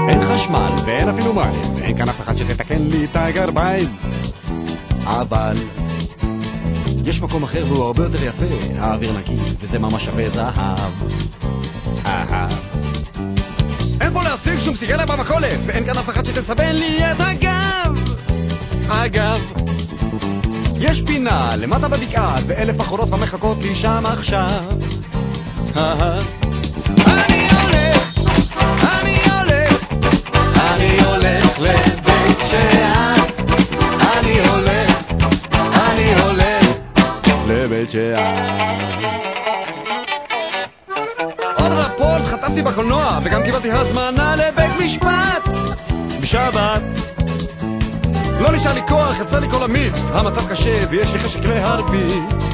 אין חשמל ואין אפילו מים, ואין כאן אף אחד שתתקן לי את הגרביים. אבל יש מקום אחר והוא הרבה יותר יפה, האוויר נקי, וזה ממש שווה זהב. אין פה להשיג שום סיגריה במכולת, ואין כאן אף אחד שתסבן לי את הגב. אגב, יש פינה למטה בבקעה, ואלף בחורות המחכות לי שם עכשיו. אני הולך, אני הולך, אני הולך לבית שאן. אני הולך, אני הולך לבית שאן. עוד רפורט חטפתי בקולנוע, וגם קיבלתי הזמנה לבית משפט בשבת. לא נשאר לי כוח, יצא לי כל המיץ, המצב קשה ויש לי חשק להרביץ.